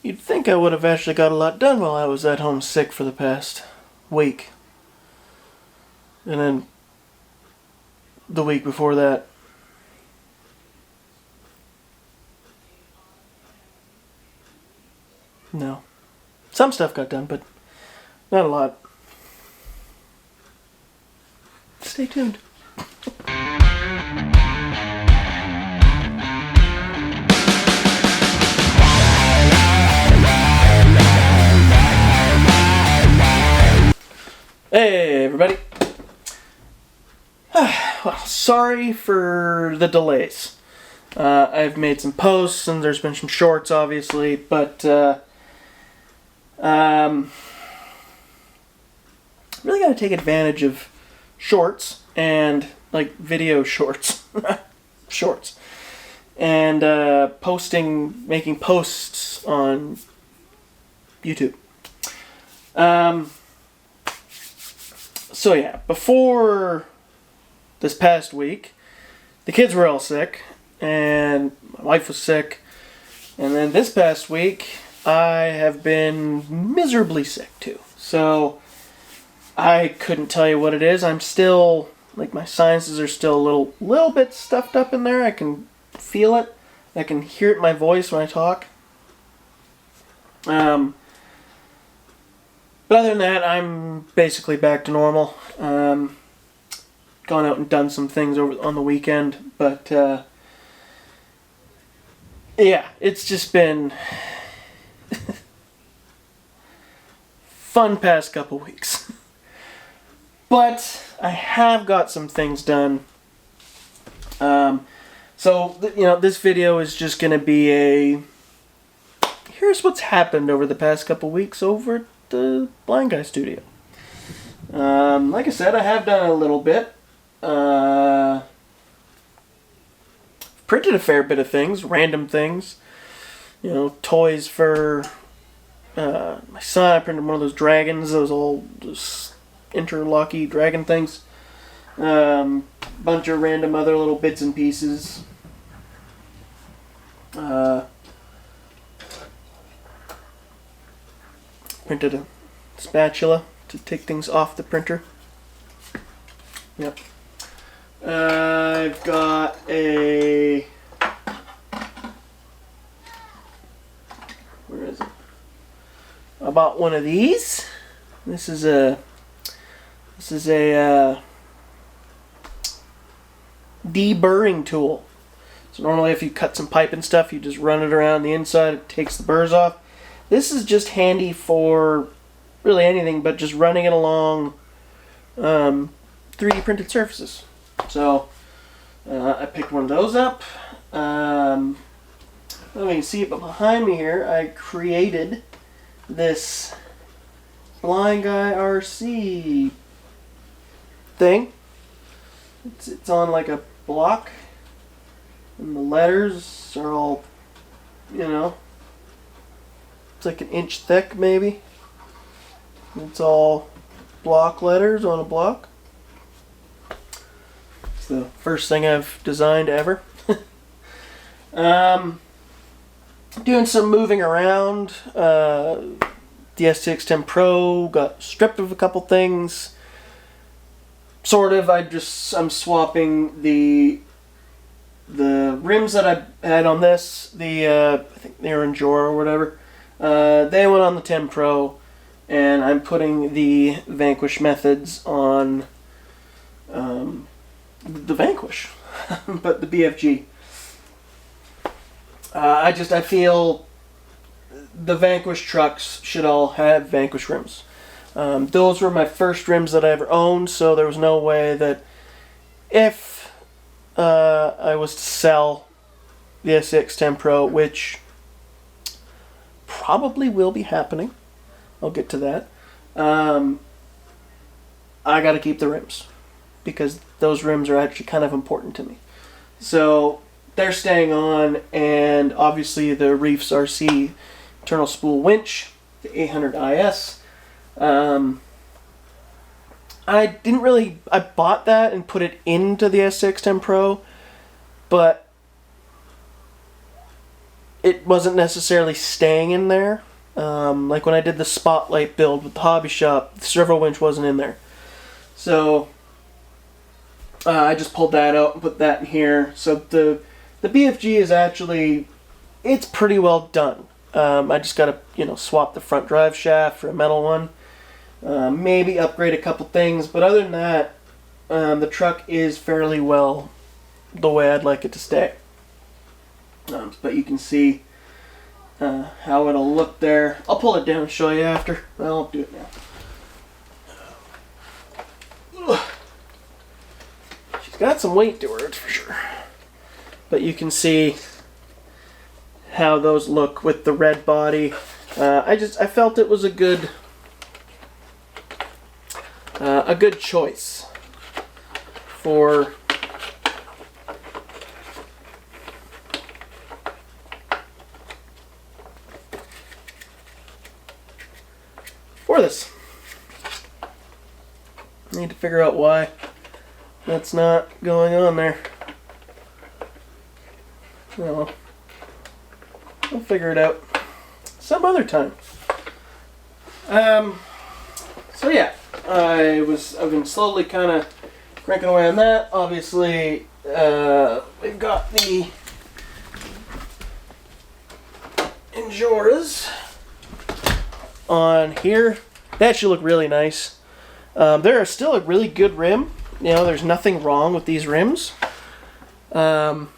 You'd think I would have actually got a lot done while I was at home sick for the past week. And then the week before that. No. Some stuff got done, but not a lot. Stay tuned. Hey everybody. Well, sorry for the delays. I've made some posts and there's been some shorts obviously, but really got to take advantage of shorts and like video shorts. Shorts. And making posts on YouTube. So yeah, before this past week, the kids were all sick, and my wife was sick, and then this past week, I have been miserably sick too. So, I couldn't tell you what it is. I'm still, like my sinuses are still a little bit stuffed up in there. I can feel it. I can hear it in my voice when I talk. But other than that, I'm basically back to normal. Gone out and done some things on the weekend, but yeah, it's just been fun past couple weeks. But I have got some things done. So this video is just going to be a here's what's happened over the past couple weeks over at the Blind Guy Studio. Like I said, I have done a little bit. Printed a fair bit of things, random things. Toys for my son. I printed one of those dragons, those interlocky dragon things. Bunch of random other little bits and pieces. Printed a spatula to take things off the printer. Yep. I've got a... Where is it? I bought one of these. This is a deburring tool. So normally if you cut some pipe and stuff, you just run it around the inside, it takes the burrs off. This is just handy for really anything but just running it along 3D printed surfaces. So I picked one of those up. I don't know if you can see it, but behind me here I created this Blind Guy RC thing. It's on like a block, and the letters are all, it's like an inch thick maybe. It's all block letters on a block. It's the first thing I've designed ever. Doing some moving around. The S610 Pro got stripped of a couple things. Sort of. I'm swapping the rims that I had on this. I think they were in Jora or whatever. They went on the 10 Pro, and I'm putting the Vanquish methods on the Vanquish, but the BFG. I feel the Vanquish trucks should all have Vanquish rims. Those were my first rims that I ever owned, so there was no way that if I was to sell the S610 Pro, which probably will be happening, I'll get to that, I gotta keep the rims, because those rims are actually kind of important to me. So they're staying on, and obviously the Reefs RC internal spool winch, the 800 IS. I bought that and put it into the S610 Pro, but it wasn't necessarily staying in there. Like when I did the Spotlight build with the hobby shop, the servo winch wasn't in there. So I just pulled that out and put that in here. So the BFG is actually, it's pretty well done. I just got to, you know, swap the front drive shaft for a metal one. Maybe upgrade a couple things, but other than that, the truck is fairly well the way I'd like it to stay. But you can see how it'll look there. I'll pull it down and show you after. I won't do it now. She's got some weight to her, that's for sure. But you can see how those look with the red body. I felt it was a good choice for this. I need to figure out why that's not going on there. Well, I'll figure it out some other time. So yeah, I've been slowly kind of cranking away on that. Obviously, we've got the Injoras on here. They actually look really nice. They're still a really good rim. You know, there's nothing wrong with these rims. But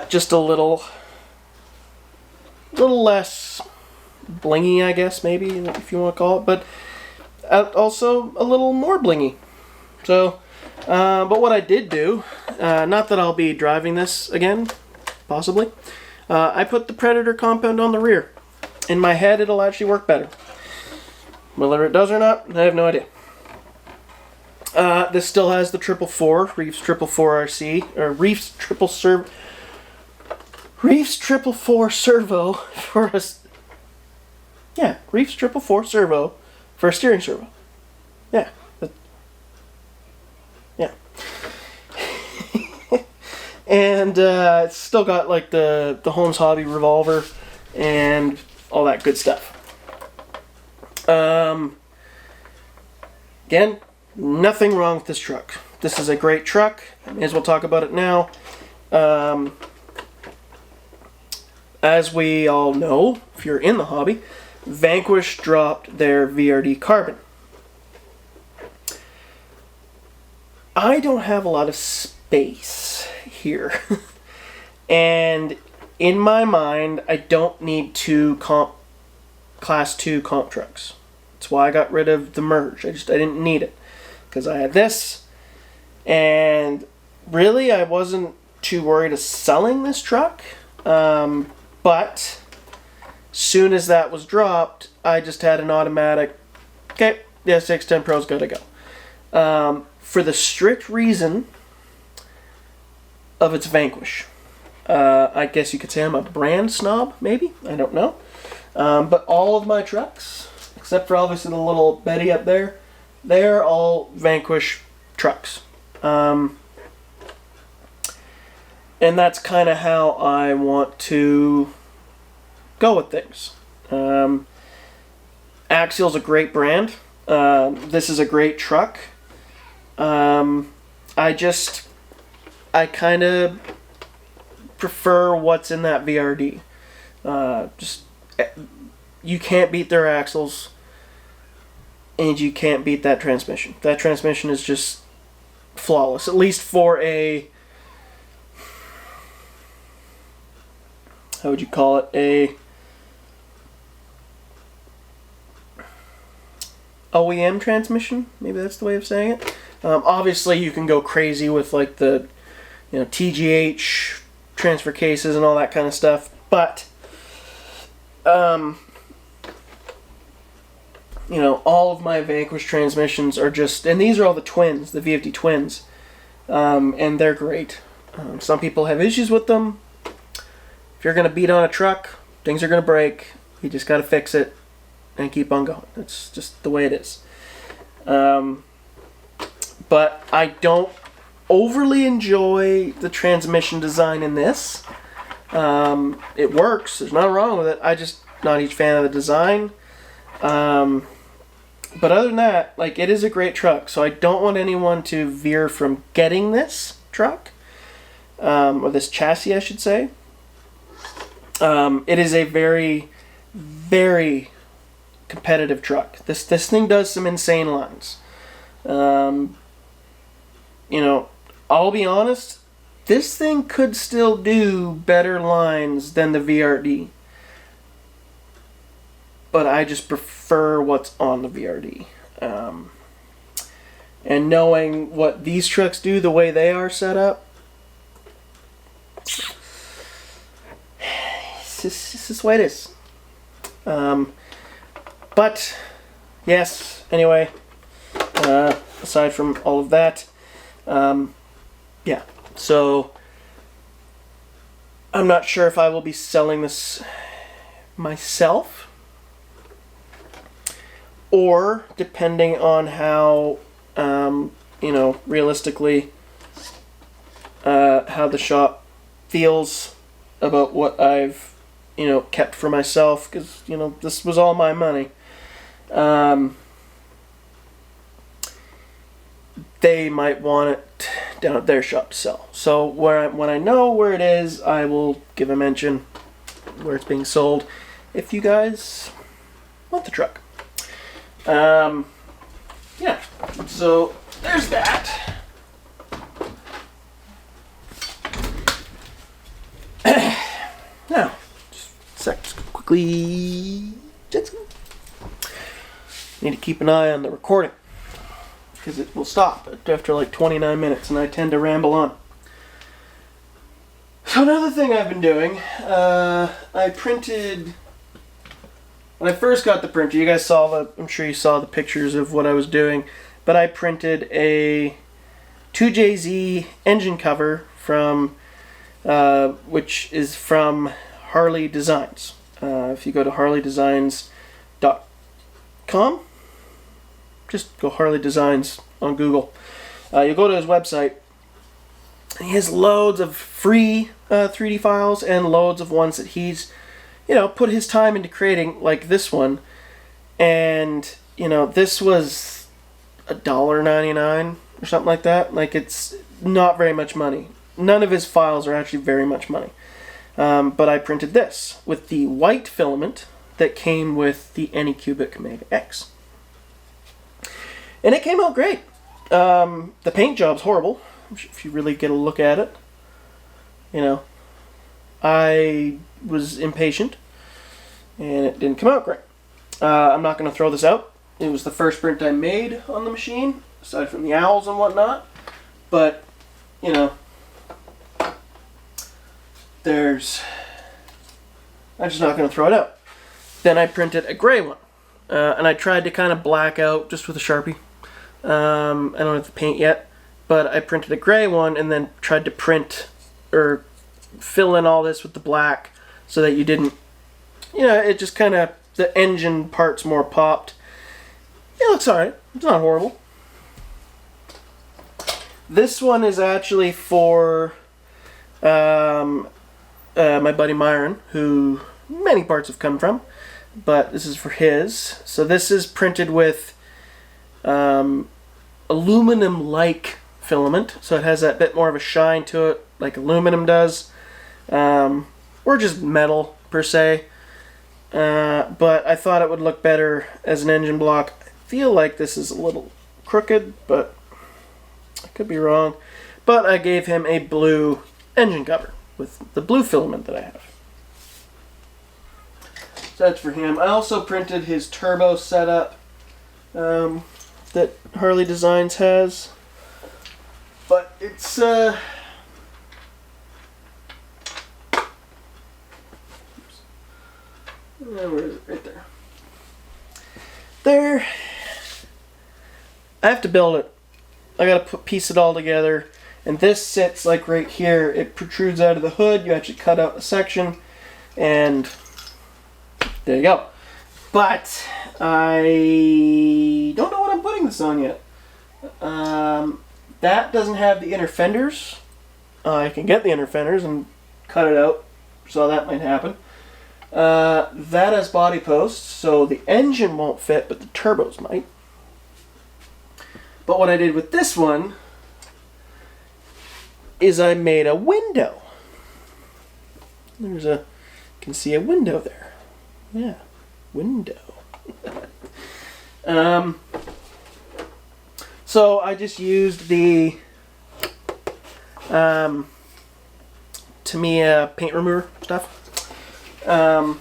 just a little less blingy, I guess, maybe, if you want to call it. But also a little more blingy. So, but what I did do, not that I'll be driving this again, possibly, I put the Predator compound on the rear. In my head, it'll actually work better. Whether it does or not, I have no idea. This still has the 444, Reefs 444 RC, or Reefs 444 servo for a... Yeah, Reefs 444 servo for a steering servo. Yeah. Yeah. And it's still got like the Holmes Hobby revolver and all that good stuff. Again, nothing wrong with this truck. This is a great truck. I may as well talk about it now. As we all know, if you're in the hobby, Vanquish dropped their VRD carbon. I don't have a lot of space here. And in my mind, I don't need two Class 2 comp trucks. That's why I got rid of the Merge. I didn't need it. Because I had this, and really I wasn't too worried of selling this truck. But soon as that was dropped, I just had an automatic, okay, the SX10 Pro's gotta go. For the strict reason of its Vanquish. I guess you could say I'm a brand snob, maybe? I don't know. But all of my trucks, except for obviously the little Betty up there, they're all Vanquish trucks. And that's kind of how I want to go with things. Axial's a great brand. This is a great truck. I kind of prefer what's in that VRD. You can't beat their axles, and you can't beat that transmission. That transmission is just flawless, at least for a, how would you call it, a OEM transmission, maybe that's the way of saying it. Obviously you can go crazy with like the, you know, TGH transfer cases and all that kind of stuff, but you know, all of my Vanquish transmissions are just, and these are all the twins, the VFD twins, and they're great. Some people have issues with them. If you're going to beat on a truck, things are going to break. You just got to fix it and keep on going. It's just the way it is. But I don't overly enjoy the transmission design in this. It works. There's nothing wrong with it. I just not a huge fan of the design. But other than that, like, it is a great truck. So I don't want anyone to veer from getting this truck, or this chassis, I should say. It is a very, very competitive truck. This thing does some insane lines. You know, I'll be honest, this thing could still do better lines than the VRD. But I just prefer what's on the VRD. And knowing what these trucks do the way they are set up, this is the way it is. But, yes, anyway, aside from all of that, yeah, so I'm not sure if I will be selling this myself, or depending on how, you know, realistically, how the shop feels about what I've, you know, kept for myself, because, you know, this was all my money. They might want it down at their shop to sell. So when I know where it is, I will give a mention where it's being sold if you guys want the truck. Yeah, so there's that. Now, just a sec, just quickly. Need to keep an eye on the recording, because it will stop after like 29 minutes, and I tend to ramble on. So another thing I've been doing, I printed, when I first got the printer, you guys saw I'm sure you saw the pictures of what I was doing, but I printed a 2JZ engine cover from, which is from Harley Designs. If you go to harleydesigns.com, just go Harley Designs on Google. You'll go to his website. He has loads of free 3D files and loads of ones that he's, you know, put his time into creating, like this one. And, you know, this was $1.99 or something like that. Like, it's not very much money. None of his files are actually very much money. But I printed this with the white filament that came with the Anycubic Mega X. And it came out great. The paint job's horrible, if you really get a look at it. You know, I was impatient, and it didn't come out great. I'm not going to throw this out. It was the first print I made on the machine, aside from the owls and whatnot. But, you know, I'm just not going to throw it out. Then I printed a gray one. And I tried to kind of black out just with a Sharpie. I don't have the paint yet, but I printed a gray one and then tried to print or fill in all this with the black so that you didn't, you know, it just kind of, the engine parts more popped. It looks alright. It's not horrible. This one is actually for my buddy Myron, who many parts have come from, but this is for his. So this is printed with aluminum-like filament, so it has that bit more of a shine to it, like aluminum does, or just metal per se. But I thought it would look better as an engine block. I feel like this is a little crooked, but I could be wrong. But I gave him a blue engine cover with the blue filament that I have. So that's for him. I also printed his turbo setup that Harley Designs has. But it's oops. Where is it? Right there. There. I have to build it. I gotta piece it all together. And this sits like right here. It protrudes out of the hood. You actually cut out a section. And there you go. But I don't know what I'm putting this on yet. That doesn't have the inner fenders. I can get the inner fenders and cut it out So that might happen. That has body posts, so the engine won't fit, but the turbos might. But what I did with this one is I made a window. You can see a window there. Yeah, window. So I just used the Tamiya paint remover stuff. And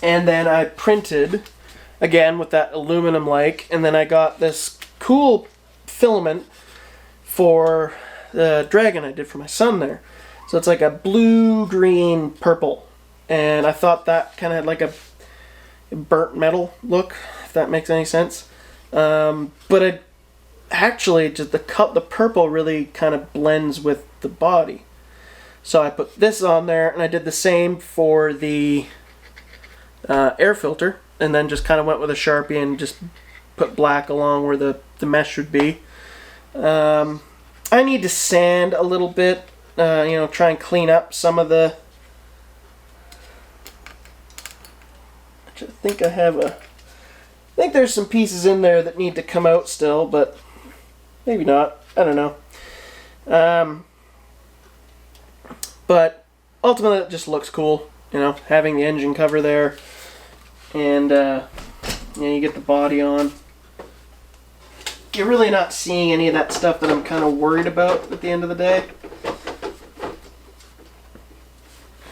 then I printed again with that aluminum like, and then I got this cool filament for the dragon I did for my son there. So it's like a blue, green, purple, and I thought that kind of had like a burnt metal look, if that makes any sense. But it actually just the purple really kind of blends with the body. So I put this on there, and I did the same for the air filter, and then just kind of went with a Sharpie and just put black along where the mesh should be. I need to sand a little bit, try and clean up some of the... I think I think there's some pieces in there that need to come out still, but maybe not. I don't know. But ultimately it just looks cool, having the engine cover there, and you get the body on. You're really not seeing any of that stuff that I'm kind of worried about at the end of the day.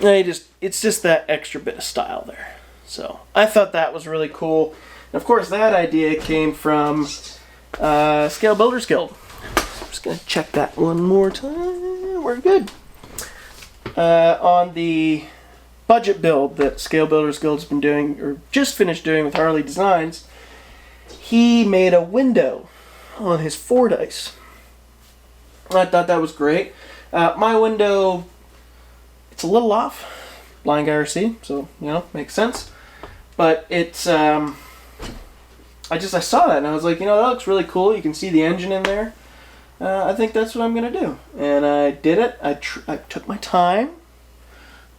It's just that extra bit of style there. So I thought that was really cool. And of course that idea came from Scale Builders Guild. I'm just going to check that one more time. We're good. On the budget build that Scale Builders Guild's been doing, or just finished doing with Harley Designs, he made a window on his Fordyce. I thought that was great. My window, it's a little off. Blind guy RC, so, makes sense. But it's, I saw that and I was like, that looks really cool. You can see the engine in there. I think that's what I'm going to do. And I did it. I took my time,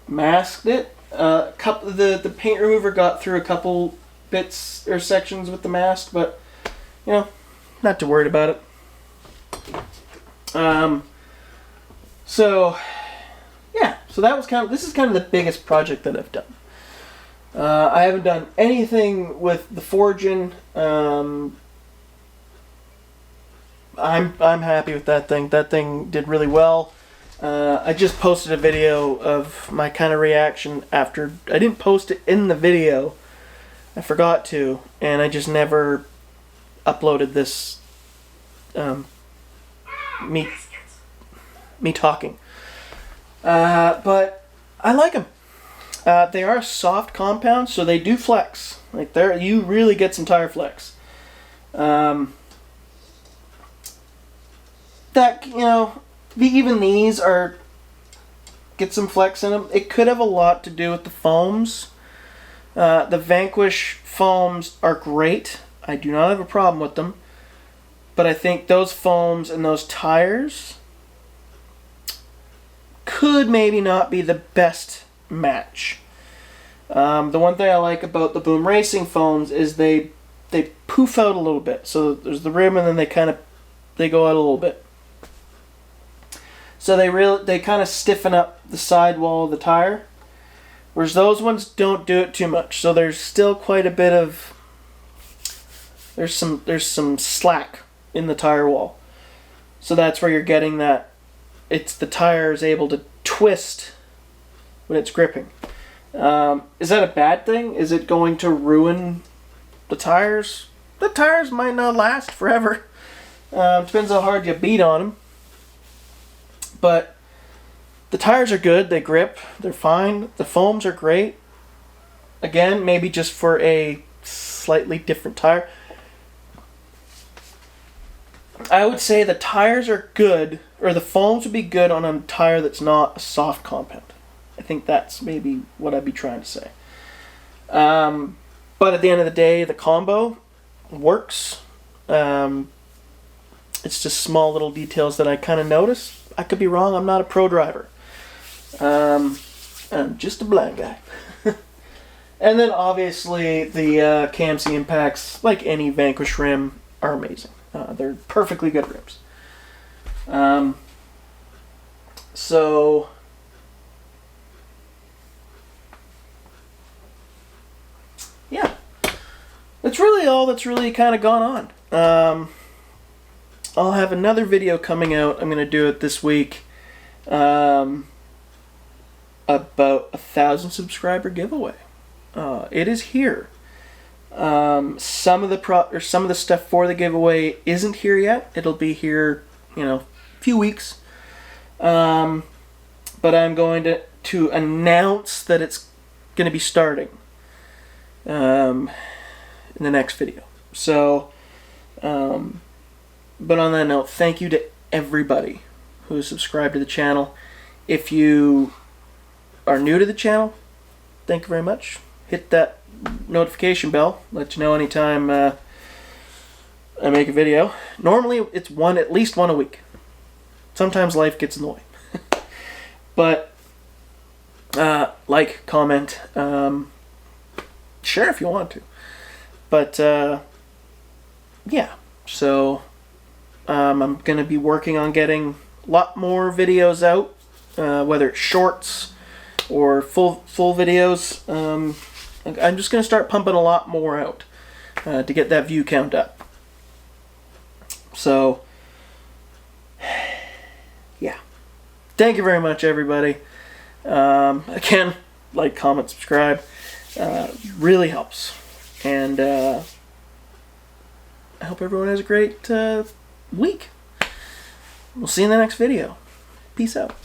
masked it. The paint remover got through a couple bits or sections with the mask, but, not too worried about it. So that was this is kind of the biggest project that I've done. I haven't done anything with the forging. I'm happy with that thing. That thing did really well. I just posted a video of my kind of reaction after. I didn't post it in the video. I forgot to, and I just never uploaded this me talking. But I like them. They are soft compounds, so they do flex. Like there, you really get some tire flex. Even these get some flex in them. It could have a lot to do with the foams. The Vanquish foams are great. I do not have a problem with them. But I think those foams and those tires could maybe not be the best match. The one thing I like about the BoomRacing foams is they poof out a little bit. So there's the rim, and then they go out a little bit. So they kind of stiffen up the sidewall of the tire, whereas those ones don't do it too much. So there's still quite a bit of there's some slack in the tire wall. So that's where you're getting that. It's the tire is able to twist when it's gripping. Is that a bad thing? Is it going to ruin the tires? The tires might not last forever. Depends how hard you beat on them. But the tires are good. They grip. They're fine. The foams are great. Again, maybe just for a slightly different tire. I would say the tires are good, or the foams would be good on a tire that's not a soft compound. I think that's maybe what I'd be trying to say. But at the end of the day, the combo works. It's just small little details that I kind of notice. I could be wrong. I'm not a pro driver. I'm just a blind guy. And then obviously the KMC impacts, like any Vanquish rim, are amazing. They're perfectly good rims. So yeah, that's really all that's really kind of gone on. I'll have another video coming out. I'm going to do it this week. About 1,000 subscriber giveaway. It is here. Some of the stuff for the giveaway isn't here yet. It'll be here, a few weeks. But I'm going to announce that it's going to be starting in the next video. So, but on that note, thank you to everybody who is subscribed to the channel. If you are new to the channel, thank you very much. Hit that notification bell. Let you know anytime I make a video. Normally it's at least one a week. Sometimes life gets in the way. But like, comment, share if you want to. But yeah, so I'm going to be working on getting a lot more videos out, whether it's shorts or full videos. I'm just going to start pumping a lot more out to get that view count up. So, yeah. Thank you very much, everybody. Again, like, comment, subscribe. Really helps. And I hope everyone has a great week. We'll see you in the next video. Peace out.